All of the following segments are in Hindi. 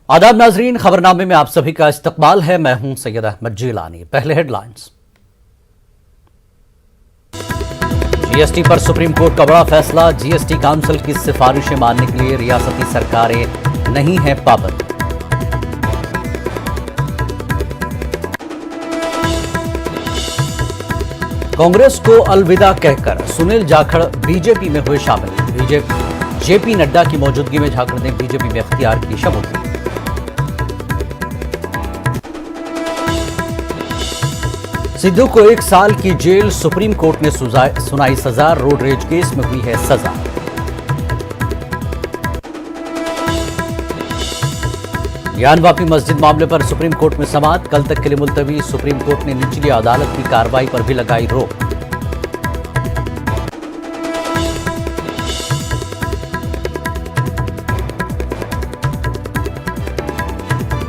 आदाब नाजरीन, खबरनामे में आप सभी का इस्तकबाल है। मैं हूं सैयद अहमद जिलानी। पहले हेडलाइंस। जीएसटी पर सुप्रीम कोर्ट का बड़ा फैसला। जीएसटी काउंसिल की सिफारिशें मानने के लिए रियासती सरकारें नहीं हैं पाबंद। कांग्रेस को अलविदा कहकर सुनील जाखड़ बीजेपी में हुए शामिल। जेपी नड्डा की मौजूदगी में जाखड़ ने बीजेपी में इख्तियार की शमूलियत। सिद्धू को 1 साल की जेल, सुप्रीम कोर्ट ने सुनाई सजा। रोड रेज केस में हुई है सजा। ज्ञानवापी मस्जिद मामले पर सुप्रीम कोर्ट में समाअत। कल तक के लिए मुलतवी। सुप्रीम कोर्ट ने निचली अदालत की कार्रवाई पर भी लगाई रोक।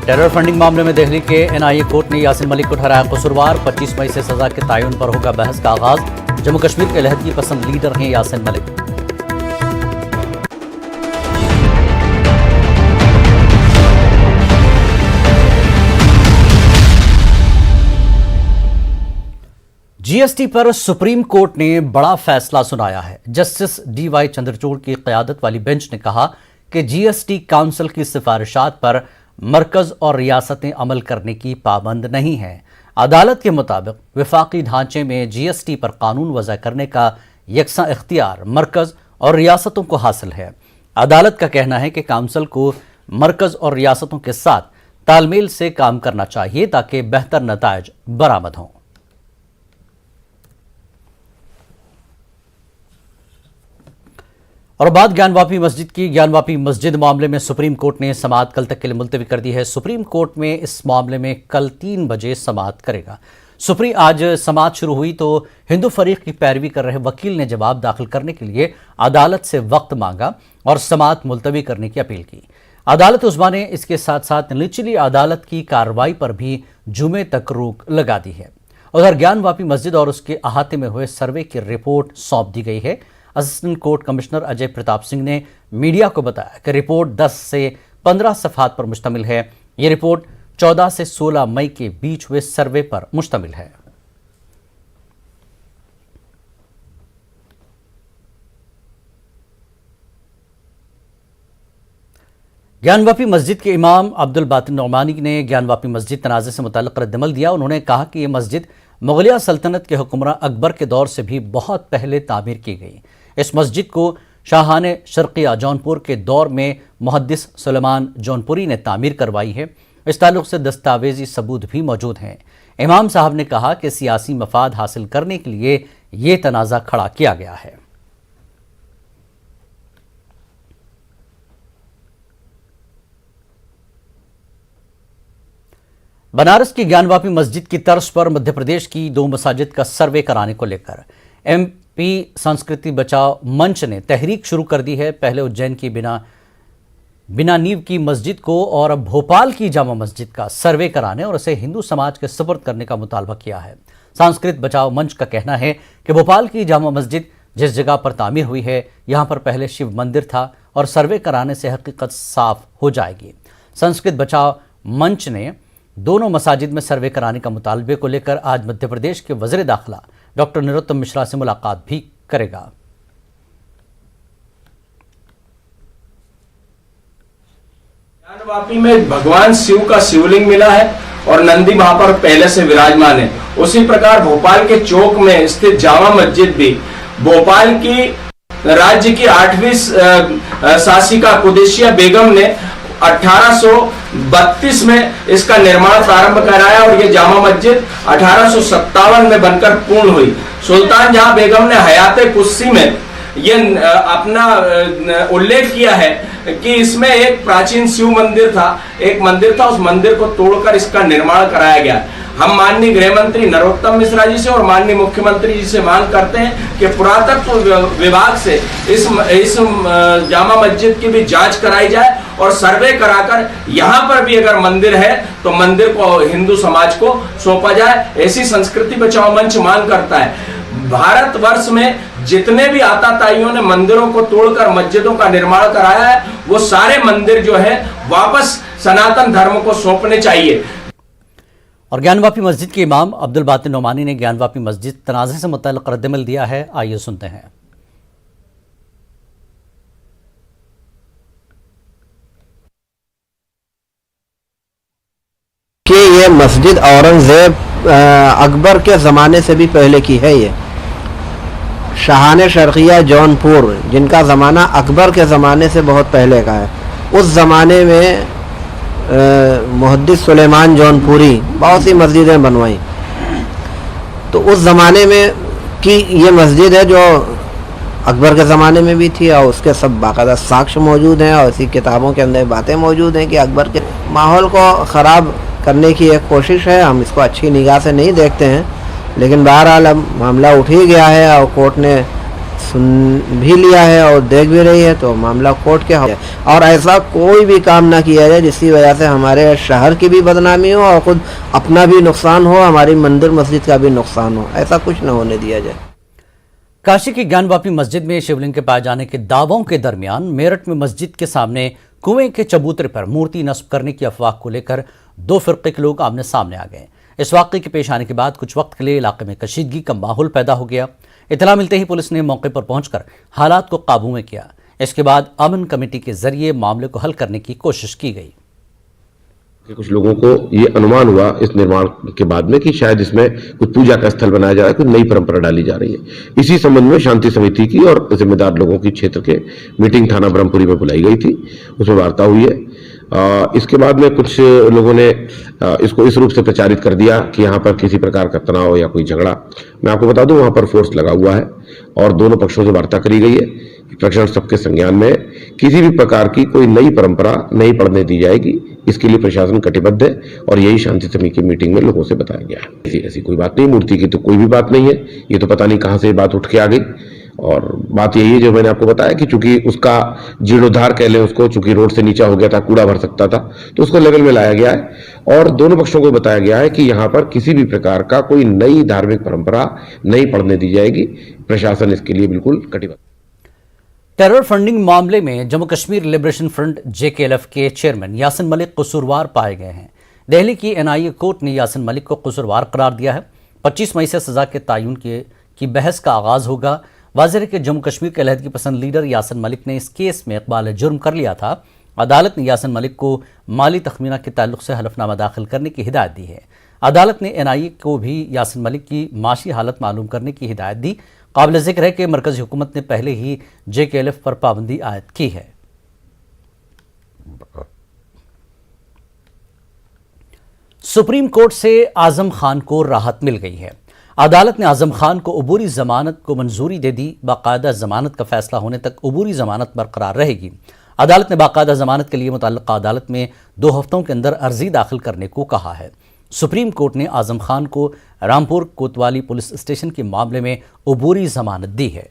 टेरर फंडिंग मामले में दिल्ली के एनआईए कोर्ट ने यासिन मलिक को ठहराया कसूरवार। 25 मई से सजा के तयन पर होगा बहस का आगाज। जम्मू कश्मीर के लहदगी पसंद लीडर हैं यासिन मलिक। जीएसटी पर सुप्रीम कोर्ट ने बड़ा फैसला सुनाया है। जस्टिस डीवाई चंद्रचूड़ की क़यादत वाली बेंच ने कहा कि जीएसटी काउंसिल की सिफारिशात पर मरकज और रियासतें अमल करने की पाबंद नहीं हैं। अदालत के मुताबिक वफाकी ढांचे में जीएसटी पर कानून वज़ा करने का यकसा इख्तियार मरकज और रियासतों को हासिल है। अदालत का कहना है कि काउंसिल को मरकज और रियासतों के साथ तालमेल से काम करना चाहिए ताकि बेहतर नताइज बरामद हों। और बात ज्ञानवापी मस्जिद की। ज्ञानवापी मस्जिद मामले में सुप्रीम कोर्ट ने समाअत कल तक के लिए मुलतवी कर दी है। सुप्रीम कोर्ट में इस मामले में कल 3 बजे समाअत करेगा। आज समाअत शुरू हुई तो हिंदू फरीक की पैरवी कर रहे वकील ने जवाब दाखिल करने के लिए अदालत से वक्त मांगा और समाअत मुलतवी करने की अपील की। अदालत उस्मा ने इसके साथ साथ निचली अदालत की कार्रवाई पर भी जुमे तक रोक लगा दी है। उधर ज्ञानवापी मस्जिद और उसके अहाते में हुए सर्वे की रिपोर्ट सौंप दी गई है। Assistant court commissioner Ajay Pratap Singh ने मीडिया को बताया कि रिपोर्ट 10 से 15 सफ़हात पर मुश्तमिल है। ये रिपोर्ट 14 से 16 मई के बीच हुए सर्वे पर मुश्तमिल है। ज्ञानवापी मस्जिद के इमाम अब्दुल बातिन नौमानी ने ज्ञानवापी मस्जिद तनाज़े से मुतल्लिक़ रद्दमल दिया। उन्होंने कहा कि यह मस्जिद मुगलिया सल्तनत के हुक्मरान अकबर के दौर से भी बहुत पहले तामीर की गई। इस मस्जिद को शाहाने शर्किया जौनपुर के दौर में मुहद्दिस सुलेमान जौनपुरी ने तामीर करवाई है। इस ताल्लुक़ से दस्तावेजी सबूत भी मौजूद हैं। इमाम साहब ने कहा कि सियासी मफाद हासिल करने के लिए ये तनाज़ा खड़ा किया गया है। बनारस की ज्ञानवापी मस्जिद की तर्ज पर मध्य प्रदेश की 2 मसाजिद का सर्वे कराने को लेकर एमपी संस्कृति बचाओ मंच ने तहरीक शुरू कर दी है। पहले उज्जैन की बिना नींव की मस्जिद को और अब भोपाल की जामा मस्जिद का सर्वे कराने और उसे हिंदू समाज के सुपुर्द करने का मुतालबा किया है। संस्कृत बचाओ मंच का कहना है कि भोपाल की जामा मस्जिद जिस जगह पर तामीर हुई है, यहाँ पर पहले शिव मंदिर था और सर्वे कराने से हकीकत साफ हो जाएगी। संस्कृत बचाओ मंच ने दोनों मसाजिद में सर्वे कराने का मुतालबे को लेकर आज मध्य प्रदेश के वज़ीर दाखिला डॉक्टर नरोत्तम मिश्रा से मुलाकात भी करेगा। ज्ञानवापी में भगवान शिव का शिवलिंग मिला है और नंदी वहां पर पहले से विराजमान है। उसी प्रकार भोपाल के चौक में स्थित जामा मस्जिद भी भोपाल की राज्य की 8वीं शासिका कुदैशिया बेगम ने 1832 में इसका निर्माण प्रारंभ कराया और ये जामा मस्जिद 1857 में बनकर पूर्ण हुई। सुल्तान जहां बेगम ने हयाते कुस्सी में ये अपना उल्लेख किया है कि इसमें एक प्राचीन शिव मंदिर था, एक मंदिर था, उस मंदिर को तोड़कर इसका निर्माण कराया गया। हम माननीय गृह मंत्री नरोत्तम मिश्रा जी से और माननीय मुख्यमंत्री जी से मांग करते हैं कि पुरातत्व विभाग से इस जामा मस्जिद की भी जांच कराई जाए और सर्वे कराकर यहाँ पर भी अगर मंदिर है तो मंदिर को हिंदू समाज को सौंपा जाए। ऐसी संस्कृति बचाओ मंच मांग करता है। भारतवर्ष में जितने भी आताताइयों ने मंदिरों को तोड़कर मस्जिदों का निर्माण कराया है, वो सारे मंदिर जो है वापस सनातन धर्म को सौंपने चाहिए। और ज्ञानवापी मस्जिद के इमाम अब्दुल बातिन नोमानी ने ज्ञानवापी मस्जिद तनाज़े से मुतल्लिक़ रद्दअमल दिया है। आइए सुनते हैं। कि ये मस्जिद औरंगज़ेब अकबर के ज़माने से भी पहले की है। ये शाहान शर्क़िया जौनपुर, जिनका ज़माना अकबर के ज़माने से बहुत पहले का है, उस ज़माने में मुहद्दिस सुलेमान जौनपुरी बहुत सी मस्जिदें बनवाई। तो उस ज़माने में की ये मस्जिद है जो अकबर के ज़माने में भी थी, और उसके सब बाकायदा साक्ष्य मौजूद हैं और इसी किताबों के अंदर बातें मौजूद हैं कि अकबर के माहौल को ख़राब करने की एक कोशिश है। हम इसको अच्छी निगाह से नहीं देखते हैं, लेकिन बहरहाल अब मामला उठ ही गया है और कोर्ट ने सुन भी लिया है और देख भी रही है, तो मामला कोर्ट के है। और ऐसा कोई भी काम ना किया जाए जिसकी वजह से हमारे शहर की भी बदनामी हो और खुद अपना भी नुकसान हो, हमारी मंदिर मस्जिद का भी नुकसान हो, ऐसा कुछ ना होने दिया जाए। काशी की ज्ञानवापी मस्जिद में शिवलिंग के पाए जाने के दावों के दरमियान मेरठ में मस्जिद के सामने कुएं के चबूतरे पर मूर्ति नस्ब करने की अफवाह को लेकर दो फिरके के लोग आमने सामने आ गए। इस वाक़े के पेश आने के बाद कुछ वक्त के लिए इलाके में कशीदगी का माहौल पैदा हो गया। इतला मिलते ही पुलिस ने मौके पर पहुंचकर हालात को काबू में किया। इसके बाद अमन कमेटी के जरिए मामले को हल करने की कोशिश की गई। कुछ लोगों को ये अनुमान हुआ इस निर्माण के बाद में कि शायद इसमें कुछ पूजा का स्थल बनाया जा रहा है, कुछ नई परंपरा डाली जा रही है। इसी संबंध में शांति समिति की और जिम्मेदार लोगों की क्षेत्र के मीटिंग थाना ब्रह्मपुरी में बुलाई गई थी, उसमें वार्ता हुई है। इसके बाद में कुछ लोगों ने इसको इस रूप से प्रचारित कर दिया कि यहाँ पर किसी प्रकार का तनाव या कोई झगड़ा। मैं आपको बता दूं, वहाँ पर फोर्स लगा हुआ है और दोनों पक्षों से वार्ता करी गई है। प्रकरण सबके संज्ञान में, किसी भी प्रकार की कोई नई परंपरा नहीं पड़ने दी जाएगी, इसके लिए प्रशासन कटिबद्ध है और यही शांति समिति की मीटिंग में लोगों से बताया गया है। ऐसी कोई बात नहीं, मूर्ति की तो कोई भी बात नहीं है। ये तो पता नहीं कहां से बात उठ के आ गई। और बात यही है जो मैंने आपको बताया कि चूंकि उसका जीर्णोद्धार कह लें उसको, चूंकि रोड से नीचा हो गया था, कूड़ा भर सकता था, तो उसको लेवल में लाया गया है और दोनों पक्षों को बताया गया है कि यहाँ पर किसी भी प्रकार का कोई नई धार्मिक परंपरा नहीं पड़ने दी जाएगी। प्रशासन इसके लिए बिल्कुल कटिबद्ध। टेरर फंडिंग मामले में Jammu Kashmir liberation front JKLF के चेयरमैन यासिन मलिक कसूरवार पाए गए हैं। दिल्ली की NIA कोर्ट ने यासिन मलिक को कसूरवार करार दिया है। 25 मई से सजा के तयन की बहस का आगाज होगा। वाज़ेह है कि जम्मू कश्मीर के अलहदगी पसंद लीडर यासिन मलिक ने इस केस में इक़बाल जुर्म कर लिया था। अदालत ने यासिन मलिक को माली तखमीना के ताल्लुक से हलफनामा दाखिल करने की हिदायत दी है। अदालत ने NIA को भी यासिन मलिक की माशी हालत मालूम करने की हिदायत दी। काबिल जिक्र है कि मरकज़ी हुकूमत ने पहले ही JKLF पर पाबंदी आयद की है। सुप्रीम कोर्ट से आजम खान को राहत मिल गई है। अदालत ने आजम खान को अबूरी जमानत को मंजूरी दे दी। बाकायदा जमानत का फैसला होने तक अबूरी जमानत बरकरार रहेगी। अदालत ने बाकायदा जमानत के लिए मुतल्लिक़ा अदालत में 2 हफ्तों के अंदर अर्जी दाखिल करने को कहा है। सुप्रीम कोर्ट ने आजम खान को रामपुर कोतवाली पुलिस स्टेशन के मामले में अबूरी जमानत दी है।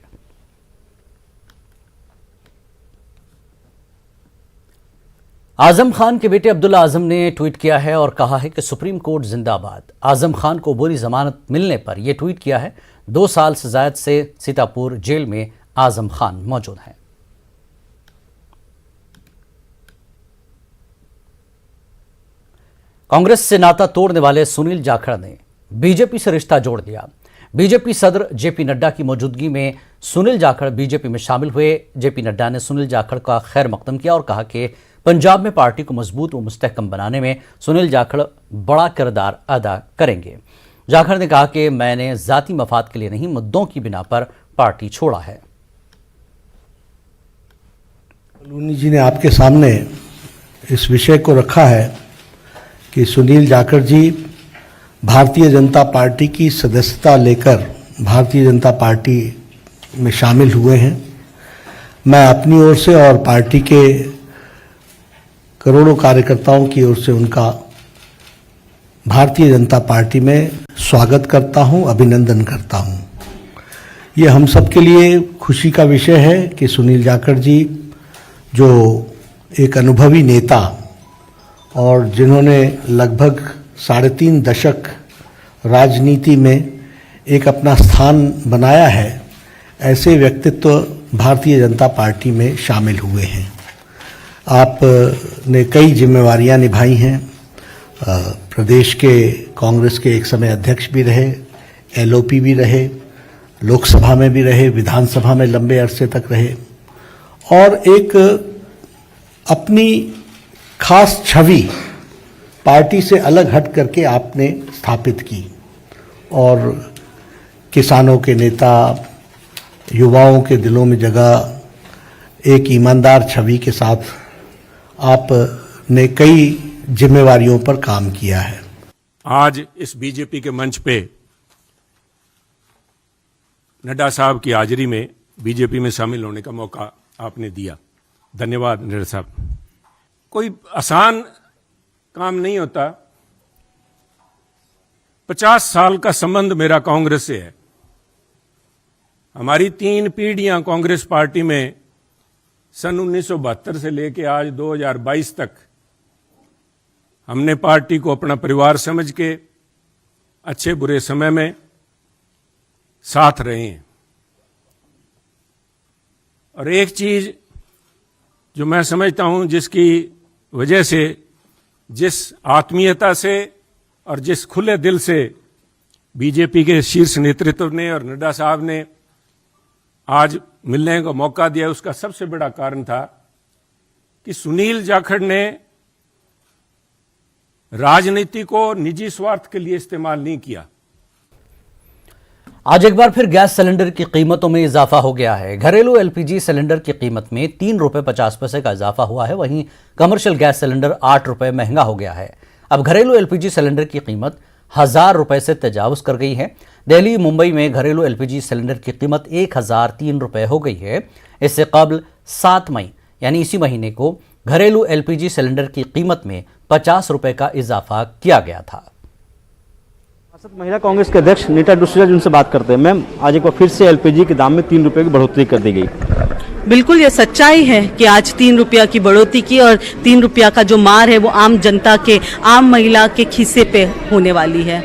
आजम खान के बेटे अब्दुल्ला आजम ने ट्वीट किया है और कहा है कि सुप्रीम कोर्ट जिंदाबाद। आजम खान को अबूरी जमानत मिलने पर यह ट्वीट किया है। 2 साल से जायद से सीतापुर जेल में आजम खान मौजूद हैं। कांग्रेस से नाता तोड़ने वाले सुनील जाखड़ ने बीजेपी से रिश्ता जोड़ दिया। बीजेपी सदर JP नड्डा की मौजूदगी में सुनील जाखड़ बीजेपी में शामिल हुए। JP नड्डा ने सुनील जाखड़ का खैर मकदम किया और कहा कि पंजाब में पार्टी को मजबूत व मुस्तहकम बनाने में सुनील जाखड़ बड़ा किरदार अदा करेंगे। जाखड़ ने कहा कि मैंने जाती मफाद के लिए नहीं, मुद्दों की बिना पर पार्टी छोड़ा है। लूनी जी ने आपके सामने इस विषय को रखा है कि सुनील जाखड़ जी भारतीय जनता पार्टी की सदस्यता लेकर भारतीय जनता पार्टी में शामिल हुए हैं। मैं अपनी ओर से और पार्टी के करोड़ों कार्यकर्ताओं की ओर से उनका भारतीय जनता पार्टी में स्वागत करता हूं, अभिनंदन करता हूं। ये हम सब के लिए खुशी का विषय है कि सुनील जाखड़ जी जो एक अनुभवी नेता और जिन्होंने लगभग 3.5 दशक राजनीति में एक अपना स्थान बनाया है, ऐसे व्यक्तित्व भारतीय जनता पार्टी में शामिल हुए हैं। आपने कई जिम्मेवारियां निभाई हैं। प्रदेश के कांग्रेस के एक समय अध्यक्ष भी रहे, एलओपी भी रहे, लोकसभा में भी रहे, विधानसभा में लंबे अरसे तक रहे और एक अपनी खास छवि पार्टी से अलग हट करके आपने स्थापित की और किसानों के नेता, युवाओं के दिलों में जगह एक ईमानदार छवि के साथ आपने कई जिम्मेवारियों पर काम किया है। आज इस बीजेपी के मंच पे नड्डा साहब की हाजिरी में बीजेपी में शामिल होने का मौका आपने दिया, धन्यवाद नड्डा साहब। कोई आसान काम नहीं होता। 50 साल का संबंध मेरा कांग्रेस से है। हमारी 3 पीढ़ियां कांग्रेस पार्टी में सन 1972 से लेके आज 2022 तक हमने पार्टी को अपना परिवार समझ के अच्छे बुरे समय में साथ रहे हैं। और एक चीज जो मैं समझता हूं, जिसकी वजह से, जिस आत्मीयता से और जिस खुले दिल से बीजेपी के शीर्ष नेतृत्व ने और नड्डा साहब ने आज मिलने का मौका दिया, उसका सबसे बड़ा कारण था कि सुनील जाखड़ ने राजनीति को निजी स्वार्थ के लिए इस्तेमाल नहीं किया। आज एक बार फिर गैस सिलेंडर की कीमतों में इजाफा हो गया है। घरेलू एलपीजी सिलेंडर की कीमत में 3 रुपए 50 पैसे का इजाफा हुआ है। वहीं कमर्शियल गैस सिलेंडर 8 रुपए महंगा हो गया है। अब घरेलू एलपीजी सिलेंडर की कीमत 1000 रुपए से तजावुज कर गई है। दिल्ली, मुंबई में घरेलू एलपीजी सिलेंडर की कीमत 1003 रुपए हो गई है। इससे कबल 7 मई यानी इसी महीने को घरेलू एलपीजी सिलेंडर की कीमत में 50 रुपए का इजाफा किया गया था। महिला कांग्रेस के अध्यक्ष नीता डुस्जा जिनसे बात करते हैं। मैम, आज एक बार फिर से एलपीजी के दाम में 3 रुपए की बढ़ोतरी कर दी गई। बिल्कुल ये सच्चाई है कि आज 3 रुपया की बढ़ोतरी की और 3 रुपया का जो मार है वो आम जनता के, आम महिला के खीसे पे होने वाली है।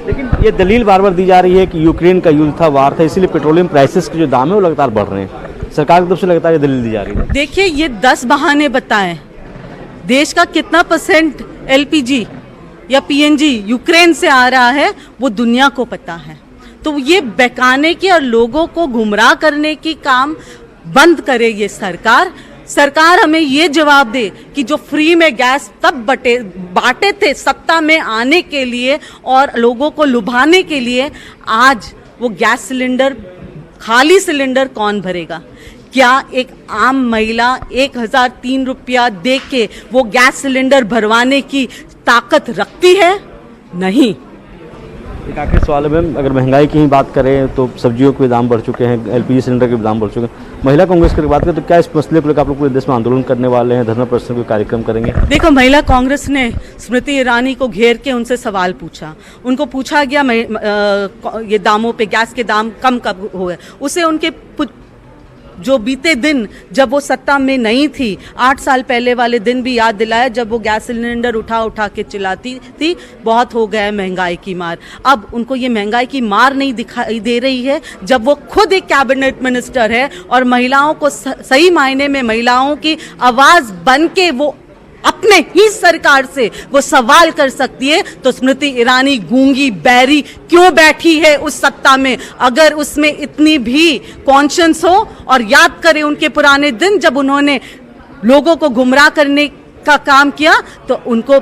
लेकिन ये दलील बार बार दी जा रही है कि यूक्रेन का युद्ध था, वार था, इसलिए पेट्रोलियम प्राइसेस के जो दाम है वो लगातार बढ़ रहे हैं। सरकार की तरफ से लगातार ये दलील दी जा रही है। देखिए, ये 10 बहाने बताएं, देश का कितना % एलपीजी या पीएनजी यूक्रेन से आ रहा है वो दुनिया को पता है। तो ये बहकाने की और लोगों को गुमराह करने की काम बंद करे ये सरकार हमें ये जवाब दे कि जो फ्री में गैस तब बांटे थे सत्ता में आने के लिए और लोगों को लुभाने के लिए, आज वो गैस सिलेंडर, खाली सिलेंडर कौन भरेगा? क्या एक आम महिला 1003 रुपया दे के वो गैस सिलेंडर भरवाने की ताकत रखती है? नहीं। एक आखिरी सवाल है मैम, अगर महंगाई की ही बात करें तो सब्जियों के दाम बढ़ चुके हैं, एलपीजी सिलेंडर के दाम बढ़ चुके हैं। महिला कांग्रेस की बात करें तो क्या इस मसले को लेकर आप लोग पूरे देश में आंदोलन करने वाले हैं, धरना प्रदर्शन कोई कार्यक्रम करेंगे? देखो, महिला कांग्रेस ने स्मृति ईरानी को घेर के उनसे सवाल पूछा। उनको पूछा गया ये दामों पे, गैस के दाम कम कब हुए। उसे उनके जो बीते दिन जब वो सत्ता में नहीं थी, 8 साल पहले वाले दिन भी याद दिलाया जब वो गैस सिलेंडर उठा उठा के चिल्लाती थी बहुत हो गया है महंगाई की मार। अब उनको ये महंगाई की मार नहीं दिखाई दे रही है जब वो खुद एक कैबिनेट मिनिस्टर है और महिलाओं को सही मायने में महिलाओं की आवाज बन के वो अपने ही सरकार से वो सवाल कर सकती है। तो स्मृति ईरानी गूंगी बैरी क्यों बैठी है उस सत्ता में? अगर उसमें इतनी भी कॉन्शियस हो और याद करे उनके पुराने दिन जब उन्होंने लोगों को गुमराह करने का काम किया, तो उनको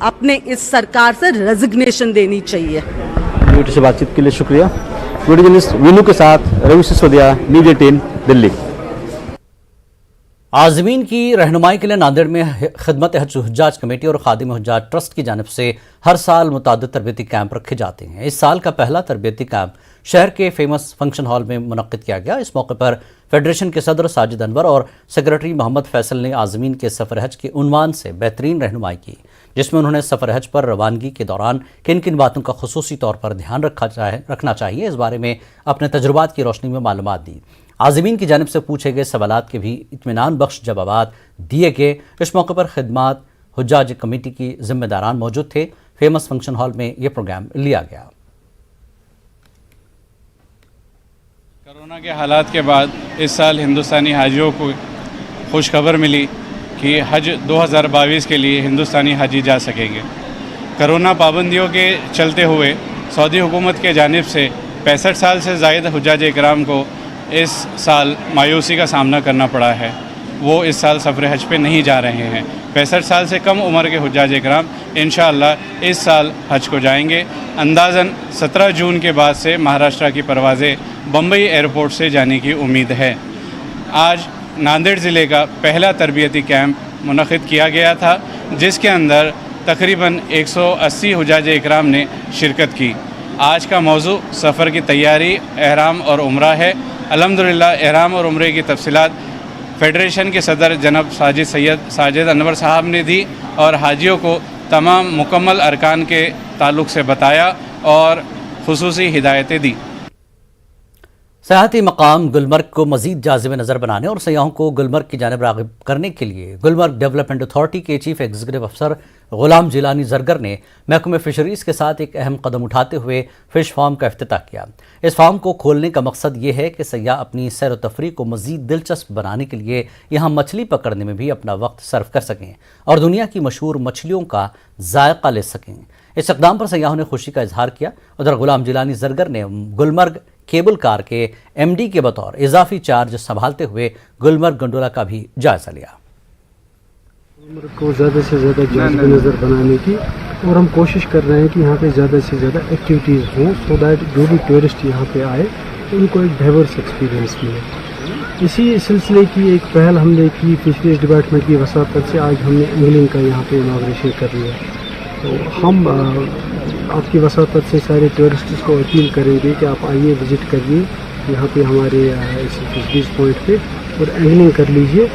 अपने इस सरकार से रेजिग्नेशन देनी चाहिए। मीडिया से बातचीत के लिए शुक्रिया। वीडियो जर्नलिस्ट वीनू के साथ रवि सिसोदिया, न्यूज़ 18 दिल्ली। आज़मीन की रहनुमाई के लिए नांदेड़ में खिदमत हज्जाज कमेटी और खादिम हज्जाज ट्रस्ट की जानिब से हर साल मुतादिद तरबियती कैंप रखे जाते हैं। इस साल का पहला तरबियती कैंप शहर के फेमस फंक्शन हॉल में मुनक्किद किया गया। इस मौके पर फेडरेशन के सदर साजिद अनवर और सेक्रेटरी मोहम्मद फैसल ने आज़मीन के सफ़र हज के उन्वान से बेहतरीन रहनुमाई की, जिसमें उन्होंने सफ़र हज पर रवानगी के दौरान किन किन बातों का खुसूसी तौर पर ध्यान रखना चाहिए, इस बारे में अपने तजुर्बात की रोशनी में मालूमात दी। आज़मीन की जानिब से पूछे गए सवालात के भी इत्मीनान बख्श जवाबात दिए गए। इस मौके पर खिदमत हुज्जाज कमेटी की जिम्मेदारान मौजूद थे। फेमस फंक्शन हॉल में यह प्रोग्राम लिया गया। कोरोना के हालात के बाद इस साल हिंदुस्तानी हाजियों को खुशखबर मिली कि हज 2022 के लिए हिंदुस्तानी हाजी जा सकेंगे। कोरोना पाबंदियों के चलते हुए सऊदी हुकूमत के जानिब से 65 साल से ज़ायद हुज्जाज इकराम को इस साल मायूसी का सामना करना पड़ा है। वो इस साल सफ़र हज पे नहीं जा रहे हैं। 65 साल से कम उम्र के हुज्जाज इकराम इंशाअल्लाह इस साल हज को जाएंगे। अंदाज़न 17 जून के बाद से महाराष्ट्र की परवाज़ें बम्बई एयरपोर्ट से जाने की उम्मीद है। आज नांदेड़ ज़िले का पहला तरबियती कैंप मुनक़िद किया गया था, जिसके अंदर तकरीबन 180 हुज्जाज इकराम ने शिरकत की। आज का मौजू सफ़र की तैयारी, एहराम और उम्रा है। अल्हम्दुलिल्लाह एहराम और उम्रे की तफसीलात फेडरेशन के सदर जनाब साजिद अनवर साहब ने दी और हाजियों को तमाम मुकम्मल अरकान के ताल्लुक़ से बताया और खुसूसी हिदायतें दी। सयाहती मकाम गुलमर्ग को मजीद जाज़िब नज़र बनाने और सयाहों को गुलमर्ग की जानिब राग़िब करने के लिए गुलमर्ग डेवलपमेंट अथॉरिटी के चीफ एग्जीक्यूटिव अफसर गुलाम जिलानी जरगर ने महकमे फिशरीज़ के साथ एक अहम कदम उठाते हुए फ़िश फार्म का इफ्तिताह किया। इस फार्म को खोलने का मकसद ये है कि सयाह अपनी सैर व तफरीह को मजीद दिलचस्प बनाने के लिए यहाँ मछली पकड़ने में भी अपना वक्त सर्फ कर सकें और दुनिया की मशहूर मछलियों का जायका ले सकें। इस इक़दाम पर सयाहों ने खुशी का इजहार किया। उधर गुलाम जिलानी जरगर ने गुलमर्ग केबल कार के एमडी के बतौर इजाफी चार्ज संभालते हुए गुलमर्ग गंडोला का भी जायजा लिया। गुलमर्ग को ज़्यादा से ज़्यादा जाज़िब नज़र बनाने की और हम कोशिश कर रहे हैं कि यहाँ पे ज़्यादा से ज़्यादा एक्टिविटीज़ हों, सो दैट जो भी टूरिस्ट यहाँ पे आए उनको एक डाइवर्स एक्सपीरियंस मिले। इसी सिलसिले की एक पहल हमने की फिशरीज डिपार्टमेंट की वसातत से। आज हमने एंगलिंग का यहाँ पे इनाग्रेशन कर लिया। तो हम आपकी वसातत से सारे टूरिस्ट्स को अपील करेंगे कि आप आइए, विज़िट करिए यहाँ पे हमारे इस फिशरीज पॉइंट पे और एंगलिंग कर लीजिए।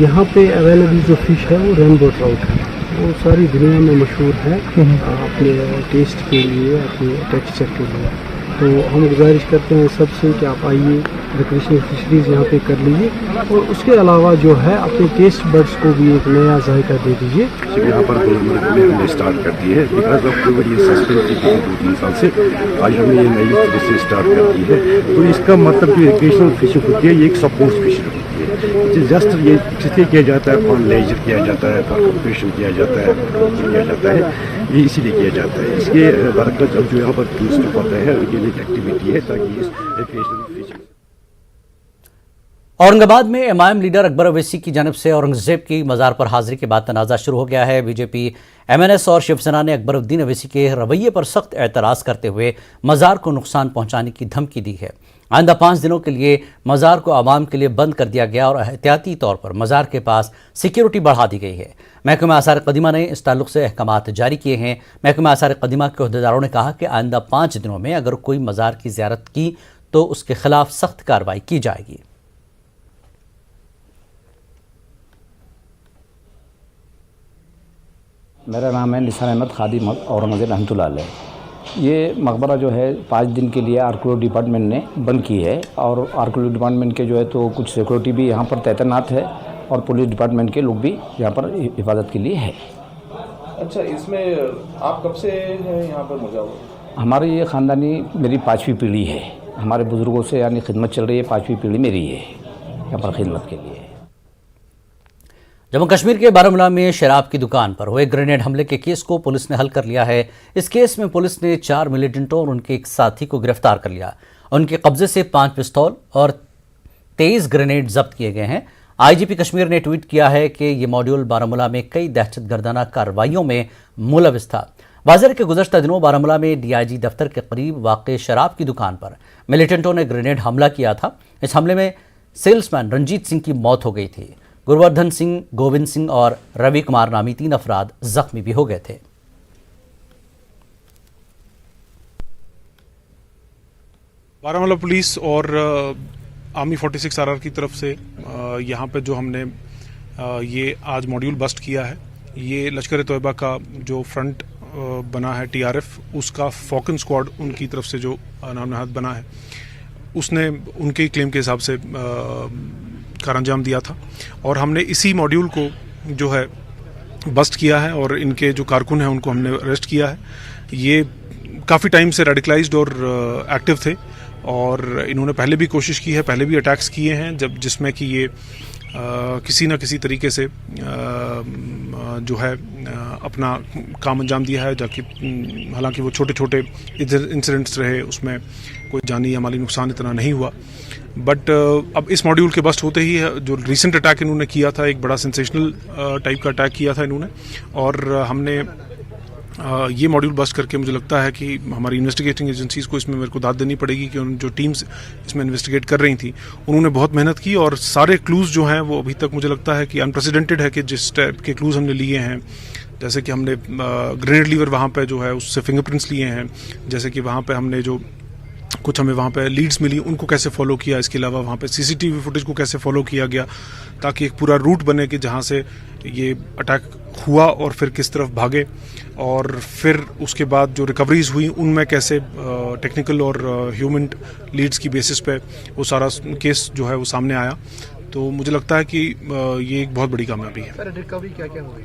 यहाँ पे अवेलेबल जो फ़िश है वो रेनबो ट्राउट है, वो सारी दुनिया में मशहूर है अपने टेस्ट के लिए, अपने टेक्सचर के लिए। तो हम गुजारिश करते हैं सबसे कि आप आइए, रिक्रिएशनल फिशरीज़ यहाँ पे कर लीजिए और उसके अलावा जो है अपने टेस्ट बड्स को भी एक नया जायका दे दीजिए। यहाँ पर गुलमर्ग में हमने स्टार्ट कर दी है बिकॉज ऑफ कोविड, ये सस्पेंड की थी 2-3 साल से। आज हमने ये नई फिशरी स्टार्ट कर दी है। तो इसका मतलब जो रिक्रिएशनल फिशिंग होती है ये एक सपोर्ट फिशिंग होती है। जस्ट ये इसलिए किया जाता है, फॉर लेजर किया जाता है, फॉर कंपटीशन किया जाता है, किया जाता है, ये इसीलिए किया जाता है। इसके बरकत अब जो यहाँ पर टूरिस्ट होता है उनके लिए एक्टिविटी है ताकि इस रिक्रिएशनल फिशिंग। औरंगाबाद में एमआईएम लीडर अकबर अवैसी की जानिब से औरंगजेब की मज़ार पर हाजिरी के बाद तनाज़ा शुरू हो गया है। बीजेपी, एमएनएस और शिवसेना ने अकबरुद्दीन अवैसी के रवैये पर सख्त एतराज़ करते हुए मज़ार को नुकसान पहुंचाने की धमकी दी है। आइंदा 5 दिनों के लिए मज़ार को आवाम के लिए बंद कर दिया गया और एहतियाती तौर पर मज़ार के पास सिक्योरिटी बढ़ा दी गई है। महकमा आसार कदीमा ने इस ताल्लुक से अहकामात जारी किए हैं। महकमा आसार कदीमा के अहदेदारों ने कहा कि आइंदा 5 दिनों में अगर कोई मज़ार की ज़ियारत की तो उसके खिलाफ सख्त कार्रवाई की जाएगी। मेरा नाम है निशान अहमद खादिम औरंगजेब रहमतुल्लाह अलैह। ये मकबरा जो है 5 दिन के लिए आर्कियोलॉजी डिपार्टमेंट ने बंद की है और आर्कियोलॉजी डिपार्टमेंट के जो है तो कुछ सिक्योरिटी भी यहाँ पर तैनात है और पुलिस डिपार्टमेंट के लोग भी यहाँ पर हिफाजत के लिए है। अच्छा, इसमें आप कब से हैं यहाँ पर मुजावर? हमारी ये ख़ानदानी मेरी 5वीं पीढ़ी है। हमारे बुज़ुर्गों से यानी खिदमत चल रही है, 5वीं पीढ़ी मेरी है यहाँ पर खिदमत के लिए। जम्मू कश्मीर के बारामूला में शराब की दुकान पर हुए ग्रेनेड हमले के केस को पुलिस ने हल कर लिया है। इस केस में पुलिस ने 4 मिलिटेंटों और उनके एक साथी को गिरफ्तार कर लिया। उनके कब्जे से 5 पिस्तौल और 23 ग्रेनेड जब्त किए गए हैं। आईजीपी कश्मीर ने ट्वीट किया है कि ये मॉड्यूल बारामूला में कई दहशतगर्दाना कार्रवाइयों में मुलविस था। वाज़ेह के गुज़श्ता दिनों बारामूला में डीआईजी दफ्तर के करीब वाक़े शराब की दुकान पर मिलिटेंटों ने ग्रेनेड हमला किया था। इस हमले में सेल्समैन रंजीत सिंह की मौत हो गई थी। गुरवर्धन सिंह, गोविंद सिंह और रवि कुमार नामी 3 अफराद जख्मी भी हो गए थे। बारामूला पुलिस और आर्मी 46 RR की तरफ से यहाँ पे जो हमने ये आज मॉड्यूल बस्ट किया है, ये लश्कर तोयबा का जो फ्रंट बना है TRF, उसका फॉकन स्क्वाड उनकी तरफ से जो नाम नहाद बना है, उसने उनके क्लेम के हिसाब से कार अंजाम दिया था और हमने इसी मॉड्यूल को जो है बस्ट किया है और इनके जो कारकुन हैं उनको हमने अरेस्ट किया है। ये काफ़ी टाइम से रेडिकलाइज्ड और एक्टिव थे और इन्होंने पहले भी कोशिश की है, पहले भी अटैक्स किए हैं जब जिसमें कि ये किसी न किसी तरीके से जो है अपना काम अंजाम दिया है, जबकि हालांकि वो छोटे छोटे इंसिडेंट्स रहे, उसमें कोई जानी या माली नुकसान इतना नहीं हुआ। बट अब इस मॉड्यूल के बस्ट होते ही जो रिसेंट अटैक इन्होंने किया था, एक बड़ा सेंसेशनल टाइप का अटैक किया था इन्होंने, और हमने ये मॉड्यूल बस्ट करके मुझे लगता है कि हमारी इन्वेस्टिगेटिंग एजेंसीज को इसमें मेरे को दाद देनी पड़ेगी कि उन जो टीम्स इसमें इन्वेस्टिगेट कर रही थी उन्होंने बहुत मेहनत की, और सारे क्लूज जो हैं वो अभी तक मुझे लगता है कि अनप्रेसिडेंटेड है कि जिस टाइप के क्लूज हमने लिए हैं, जैसे कि हमने ग्रेनेड लीवर वहाँ पे जो है उससे फिंगरप्रिंट्स लिए हैं, जैसे कि वहाँ पे हमने जो कुछ हमें वहाँ पे लीड्स मिली उनको कैसे फॉलो किया, इसके अलावा वहाँ पे सीसीटीवी फुटेज को कैसे फॉलो किया गया ताकि एक पूरा रूट बने कि जहाँ से ये अटैक हुआ और फिर किस तरफ भागे, और फिर उसके बाद जो रिकवरीज हुई उनमें कैसे टेक्निकल और ह्यूमन लीड्स की बेसिस पे वो सारा केस जो है वो सामने आया। तो मुझे लगता है कि ये एक बहुत बड़ी कामयाबी है। सर रिकवरी क्या क्या हुई?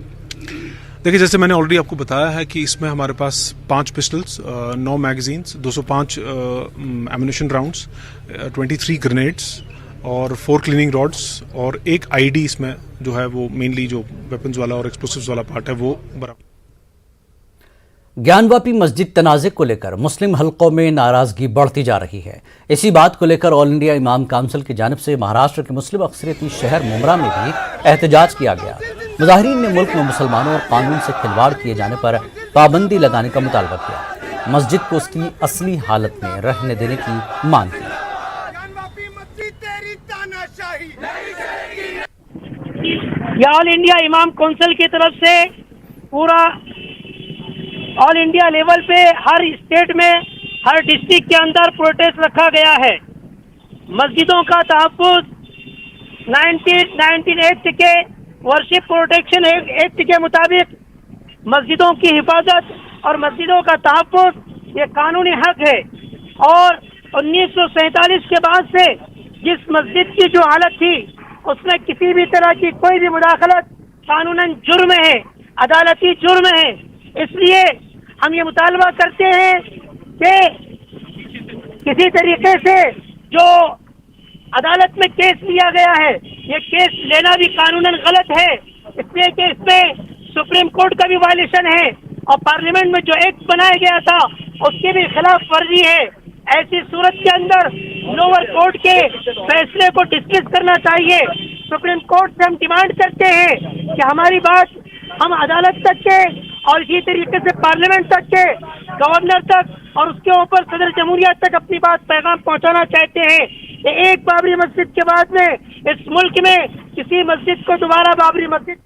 देखिए, जैसे मैंने ऑलरेडी आपको बताया है कि इसमें हमारे पास 5 pistols, 9 magazines, 205 ammunition rounds, 23 grenades और 4 क्लीनिंग रॉड्स और एक आईडी इसमें जो है वो मेनली जो वेपन्स वाला और एक्सप्लोसिव्स वाला पार्ट है वो बरामद। ज्ञानवापी मस्जिद तनाज़े को लेकर मुस्लिम हलकों में नाराजगी बढ़ती जा रही है। इसी बात को लेकर ऑल इंडिया इमाम काउंसिल की जानिब से महाराष्ट्र के मुस्लिम अक्सरियती शहर मुमरा में भी एहतजाज किया गया। मुजाहिरीन ने मुल्क में मुसलमानों और कानून से खिलवाड़ किए जाने पर पाबंदी लगाने का मुतालबा किया। मस्जिद को उसकी असली हालत में रहने देने की मांग की। ऑल इंडिया इमाम काउंसिल की तरफ से पूरा ऑल इंडिया लेवल पे हर स्टेट में हर डिस्ट्रिक्ट के अंदर प्रोटेस्ट रखा गया है। मस्जिदों का तहफ़्फ़ुज़ 1998 एक्ट के वर्शिप प्रोटेक्शन एक्ट के मुताबिक मस्जिदों की हिफाजत और मस्जिदों का तहफ़्फ़ुज़ ये कानूनी हक है, और 1947 के बाद से जिस मस्जिद की जो हालत थी उसमें किसी भी तरह की कोई भी मुदाखलत कानूनन जुर्म है, अदालती जुर्म है। इसलिए हम ये मुतालबा करते हैं कि किसी तरीके से जो अदालत में केस लिया गया है, ये केस लेना भी कानूनन गलत है, इसलिए कि इसमें सुप्रीम कोर्ट का भी वायलेशन है और पार्लियामेंट में जो एक्ट बनाया गया था उसकी भी खिलाफ वर्जी है। ऐसी सूरत के अंदर लोअर कोर्ट के फैसले को डिसमिस करना चाहिए। सुप्रीम कोर्ट से हम डिमांड करते हैं कि हमारी बात हम अदालत तक के और इसी तरीके से पार्लियामेंट तक के, गवर्नर तक और उसके ऊपर सदर जमहूरिया तक अपनी बात पैगाम पहुंचाना चाहते हैं कि एक बाबरी मस्जिद के बाद में इस मुल्क में किसी मस्जिद को दोबारा बाबरी मस्जिद।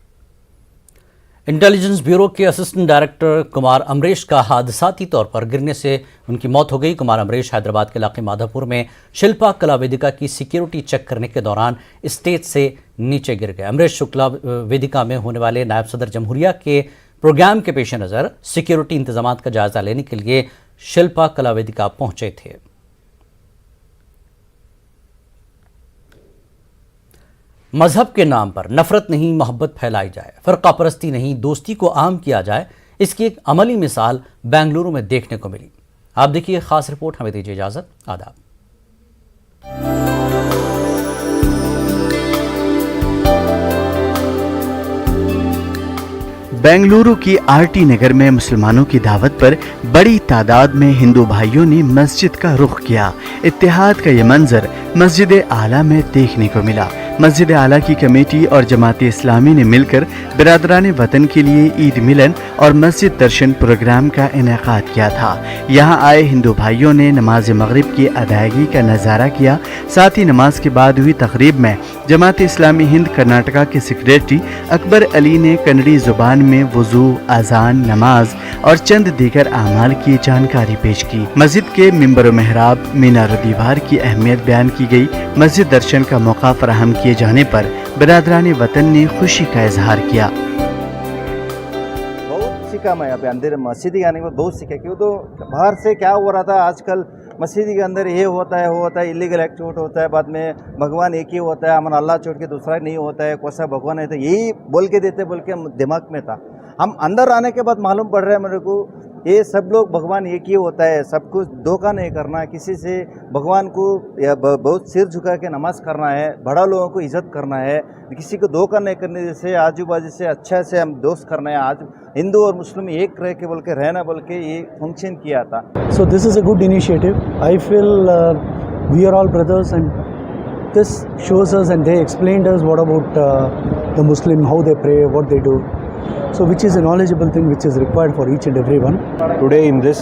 इंटेलिजेंस ब्यूरो के असिस्टेंट डायरेक्टर कुमार अमरीश का हादसाती तौर पर गिरने से उनकी मौत हो गई। कुमार अमरीश हैदराबाद के इलाके माधापुर में शिल्पा कला वेदिका की सिक्योरिटी चेक करने के दौरान स्टेज से नीचे गिर गए। अमरीश शुक्ला वेदिका में होने वाले नायब सदर जमहूरिया के प्रोग्राम के पेश नज़र सिक्योरिटी इंतजाम का जायजा लेने के लिए शिल्पा कला वेदिका पहुंचे थे। मजहब के नाम पर नफरत नहीं मोहब्बत फैलाई जाए, फ़िरका परस्ती नहीं दोस्ती को आम किया जाए, इसकी एक अमली मिसाल बेंगलुरु में देखने को मिली। आप देखिए खास रिपोर्ट। हमें दीजिए इजाज़त। आदाब। बेंगलुरु की आरटी नगर में मुसलमानों की दावत पर बड़ी तादाद में हिंदू भाइयों ने मस्जिद का रुख किया। इत्तेहाद का ये मंजर मस्जिद आला में देखने को मिला। मस्जिद आला की कमेटी और जमात इस्लामी ने मिलकर बिरादरान वतन के लिए ईद मिलन और मस्जिद दर्शन प्रोग्राम का इनेकाद किया था। यहाँ आए हिंदू भाइयों ने नमाज मगरिब की अदायगी का नज़ारा किया। साथ ही नमाज के बाद हुई तकरीब में जमात इस्लामी हिंद कर्नाटका के सेक्रेटरी अकबर अली ने कन्नड़ी जुबान में वुजू, अजान, नमाज और चंद दीगर अमाल की जानकारी पेश की। मस्जिद के मिंबर मेहराब, मीनार दीवार की अहमियत बयान की गई। मस्जिद दर्शन का मौका फराहम किए जाने पर बिरादरान वतन ने खुशी का इजहार किया। बहुत सीखा मैं यहाँ पे अंदर मस्जिद के आने के बाद बहुत सीखा, क्यों तो बाहर से क्या हो रहा था, आजकल मस्जिद के अंदर ये होता है वो होता है, इलीगल एक्टिविटी होता है, बाद में भगवान एक ही होता है, हमारा अल्लाह छोड़ के दूसरा नहीं होता है, कौन सा भगवान है, तो यही बोल के देते बोल के दिमाग में था। हम अंदर आने के बाद मालूम पड़ रहा है मेरे को ये सब लोग भगवान एक ही होता है, सब कुछ धोखा नहीं करना, किसी से भगवान को या बहुत सिर झुका के नमाज करना है, बड़ा लोगों को इज्जत करना है, किसी को धोखा नहीं करने जैसे आजू बाजू से अच्छा से हम दोस्त करना है। आज हिंदू और मुस्लिम एक रह के बोल के रहना बोल के ये फंक्शन किया था। So this is a good initiative. I feel we are all brothers, and this shows us, and they explained us what about the Muslim, how they pray, what they do. So which is a knowledgeable thing which is required for each and everyone. Today in this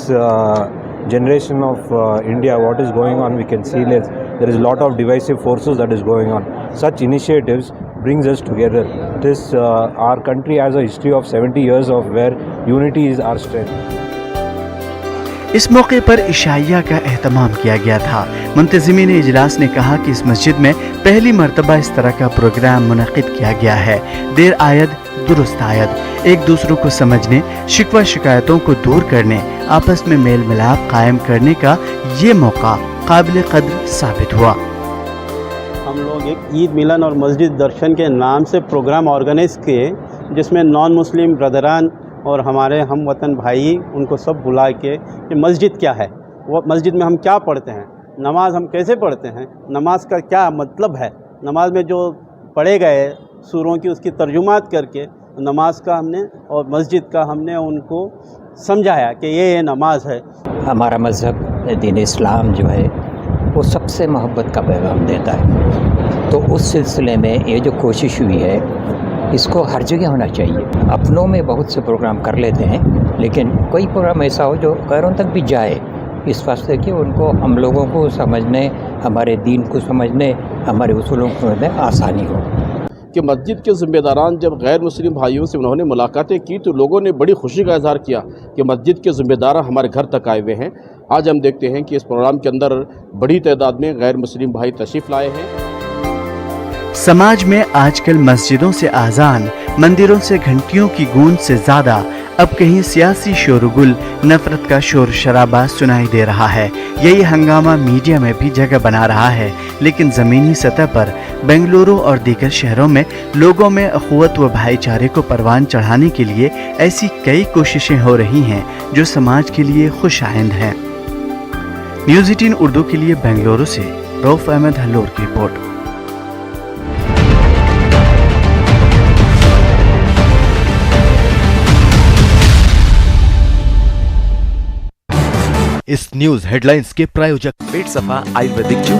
generation of India, what is going on, we can see that there is a lot of divisive forces that is going on. Such initiatives brings us together. This our country has a history of 70 years of where unity is our strength. इस मौके पर इशाइया का एहतमाम किया गया था। मुंतज़िमीन इजलास ने कहा कि इस मस्जिद में पहली मरतबा इस तरह का प्रोग्राम मुनक़िद किया गया है। देर आयद दुरुस्त आयद, एक दूसरों को समझने, शिकवा शिकायतों को दूर करने, आपस में मेल मिलाप कायम करने का ये मौका काबिल कद्र साबित हुआ। हम लोग एक ईद मिलन और मस्जिद दर्शन के नाम से प्रोग्राम ऑर्गेनाइज किए, जिसमें नॉन मुस्लिम ब्रदरान और हमारे हम वतन भाई उनको सब बुला के कि मस्जिद क्या है, वो मस्जिद में हम क्या पढ़ते हैं, नमाज हम कैसे पढ़ते हैं, नमाज का क्या मतलब है, नमाज में जो पढ़े गए सूरों की उसकी तर्जुमात करके नमाज का हमने और मस्जिद का हमने उनको समझाया कि ये नमाज है। हमारा मज़हब दीन इस्लाम जो है वो सबसे मोहब्बत का पैगाम देता है, तो उस सिलसिले में ये जो कोशिश हुई है इसको हर जगह होना चाहिए। अपनों में बहुत से प्रोग्राम कर लेते हैं, लेकिन कोई प्रोग्राम ऐसा हो जो गैरों तक भी जाए, इस वास्ते कि उनको हम लोगों को समझने, हमारे दीन को समझने, हमारे उसूलों को समझने आसानी हो। कि मस्जिद के ज़िम्मेदारान जब गैर मुस्लिम भाइयों से उन्होंने मुलाकातें की तो लोगों ने बड़ी खुशी का इजहार किया कि मस्जिद के ज़िम्मेदार हमारे घर तक आए हुए हैं। आज हम देखते हैं कि इस प्रोग्राम के अंदर बड़ी तादाद में गैर मुस्लिम भाई तशरीफ़ लाए हैं। समाज में आजकल मस्जिदों से आज़ान, मंदिरों से घंटियों की गूंज से ज़्यादा अब कहीं सियासी शोरगुल, नफरत का शोर शराबा सुनाई दे रहा है। यही हंगामा मीडिया में भी जगह बना रहा है, लेकिन ज़मीनी सतह पर बेंगलुरु और दीगर शहरों में लोगों में अखुवत व भाईचारे को परवान चढ़ाने के लिए ऐसी कई कोशिशें हो रही हैं जो समाज के लिए खुशाइंद हैं। न्यूज़ 18 उर्दू के लिए बेंगलुरु से रऊफ अहमद हल्लोर की रिपोर्ट। इस न्यूज हेडलाइंस के प्रायोजक पेट सफा आयुर्वेदिक जूस।